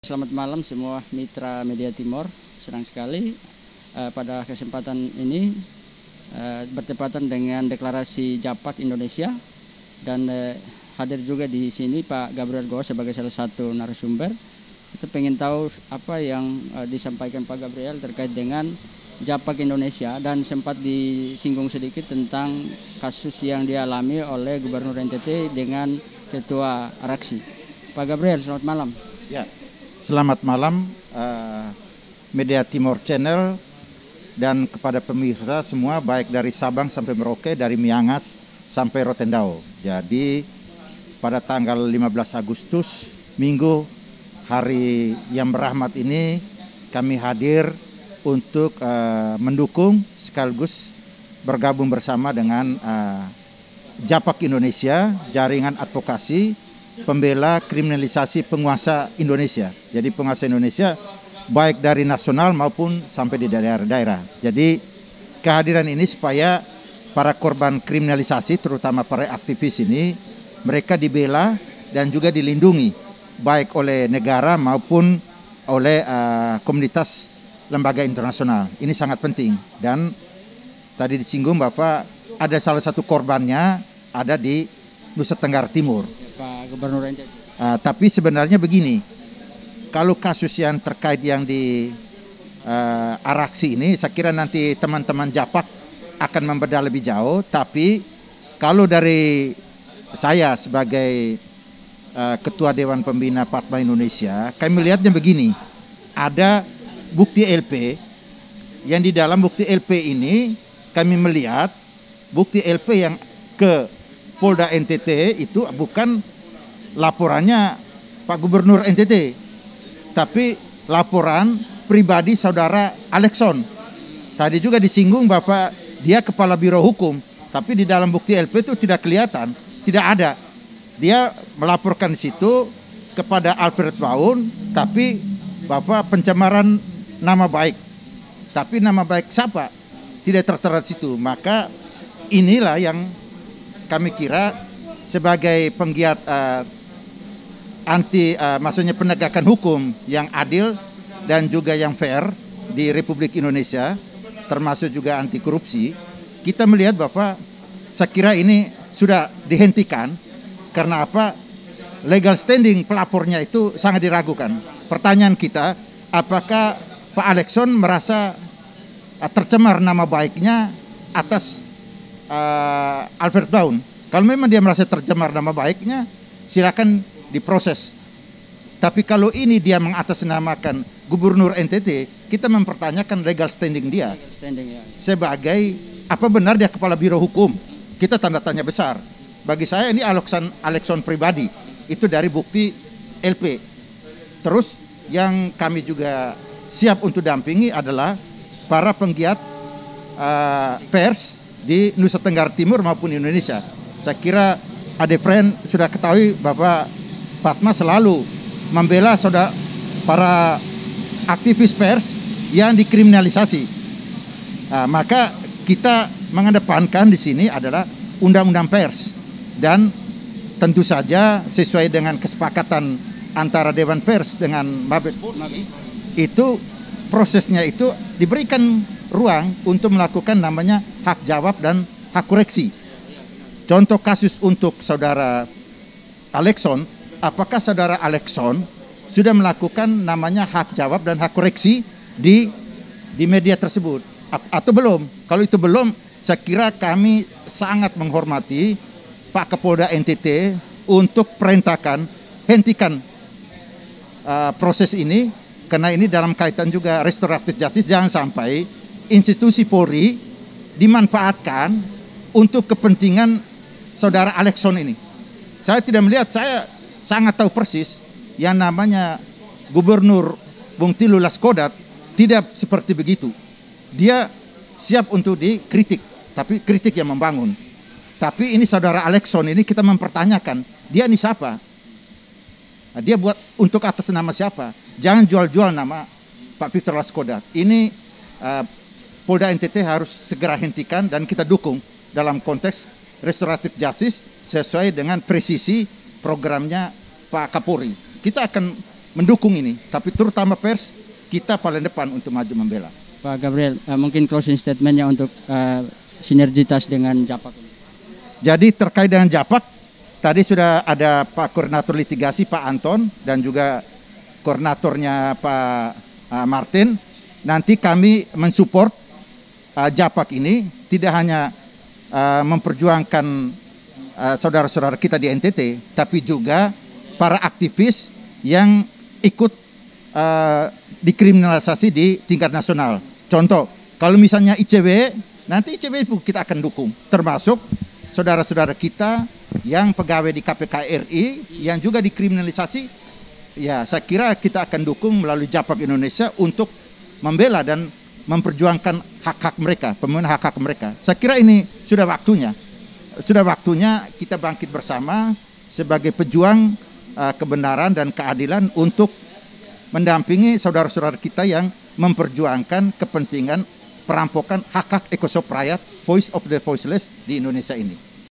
Selamat malam semua mitra Media Timor. Senang sekali pada kesempatan ini bertepatan dengan deklarasi JAPAK Indonesia dan hadir juga di sini Pak Gabriel Goa sebagai salah satu narasumber. Kita pengen tahu apa yang disampaikan Pak Gabriel terkait dengan JAPAK Indonesia dan sempat disinggung sedikit tentang kasus yang dialami oleh Gubernur NTT dengan Ketua Araksi. Pak Gabriel, selamat malam. Ya, selamat malam Media Timor Channel dan kepada pemirsa semua baik dari Sabang sampai Merauke, dari Miangas sampai Rotendao. Jadi pada tanggal 15 Agustus Minggu hari yang berahmat ini kami hadir untuk mendukung sekaligus bergabung bersama dengan JAPAK Indonesia, Jaringan Advokasi Pembela Kriminalisasi Penguasa Indonesia. Jadi penguasa Indonesia baik dari nasional maupun sampai di daerah-daerah. Jadi kehadiran ini supaya para korban kriminalisasi terutama para aktivis ini mereka dibela dan juga dilindungi baik oleh negara maupun oleh komunitas lembaga internasional. Ini sangat penting dan tadi disinggung Bapak ada salah satu korbannya ada di Nusa Tenggara Timur. Pak Gubernur NTT. Tapi sebenarnya begini, kalau kasus yang terkait yang di Araksi ini, saya kira nanti teman-teman JAPAK akan membedah lebih jauh. Tapi kalau dari saya sebagai Ketua Dewan Pembina Padma Indonesia, kami melihatnya begini, ada bukti LP, yang di dalam bukti LP ini kami melihat bukti LP yang ke Polda NTT itu bukan laporannya Pak Gubernur NTT, tapi laporan pribadi saudara Alexson. Tadi juga disinggung Bapak dia kepala Biro Hukum, tapi di dalam bukti LP itu tidak kelihatan, tidak ada. Dia melaporkan di situ kepada Alfred Baun, tapi Bapak pencemaran nama baik. Tapi nama baik siapa? Tidak tertera di situ. Maka inilah yang kami kira sebagai penggiat maksudnya penegakan hukum yang adil dan juga yang fair di Republik Indonesia, termasuk juga anti korupsi, kita melihat Bapak, saya kira ini sudah dihentikan karena apa? Legal standing pelapornya itu sangat diragukan. Pertanyaan kita, apakah Pak Alexson merasa tercemar nama baiknya atas Alfred Baun? Kalau memang dia merasa tercemar nama baiknya, silakan diproses. Tapi kalau ini dia mengatasnamakan Gubernur NTT, kita mempertanyakan legal standing dia. Sebagai apa benar dia kepala Biro Hukum? Kita tanda tanya besar. Bagi saya ini Alexson pribadi. Itu dari bukti LP. Terus yang kami juga siap untuk dampingi adalah para penggiat pers di Nusa Tenggara Timur maupun Indonesia. Saya kira Ade Friend sudah ketahui Bapak Padma selalu membela saudara para aktivis pers yang dikriminalisasi. Maka kita mengedepankan di sini adalah undang-undang pers dan tentu saja sesuai dengan kesepakatan antara Dewan Pers dengan Mabes Polri itu prosesnya itu diberikan ruang untuk melakukan namanya hak jawab dan hak koreksi. Contoh kasus untuk saudara Alexson, apakah saudara Alexson sudah melakukan namanya hak jawab dan hak koreksi di media tersebut atau belum? Kalau itu belum, saya kira kami sangat menghormati Pak Kapolda NTT untuk perintahkan hentikan proses ini karena ini dalam kaitan juga restoratif justice. Jangan sampai institusi Polri dimanfaatkan untuk kepentingan saudara Alexson ini. Saya tidak melihat, saya sangat tahu persis yang namanya Gubernur Bung Tilu Laskodat tidak seperti begitu. Dia siap untuk dikritik, tapi kritik yang membangun. Tapi ini saudara Alexson ini kita mempertanyakan, dia ini siapa? Dia buat untuk atas nama siapa? Jangan jual-jual nama Pak Victor Laskodat. Ini Polda NTT harus segera hentikan dan kita dukung dalam konteks restoratif justice sesuai dengan presisi programnya Pak Kapolri. Kita akan mendukung ini, tapi terutama pers, kita paling depan untuk maju membela. Pak Gabriel, mungkin closing statementnya untuk sinergitas dengan Japak. Jadi terkait dengan Japak, tadi sudah ada Pak Koordinator Litigasi Pak Anton dan juga koordinatornya Pak Martin. Nanti kami mensupport Japak ini tidak hanya memperjuangkan saudara-saudara kita di NTT, tapi juga para aktivis yang ikut dikriminalisasi di tingkat nasional. Contoh, kalau misalnya ICW, nanti ICW kita akan dukung, termasuk saudara-saudara kita yang pegawai di KPK RI yang juga dikriminalisasi. Ya, saya kira kita akan dukung melalui Japak Indonesia untuk membela dan memperjuangkan hak-hak mereka, pemenuhan hak-hak mereka. Saya kira ini sudah waktunya. Sudah waktunya kita bangkit bersama sebagai pejuang kebenaran dan keadilan untuk mendampingi saudara-saudara kita yang memperjuangkan kepentingan perampokan hak-hak ekosop rakyat, voice of the voiceless di Indonesia ini.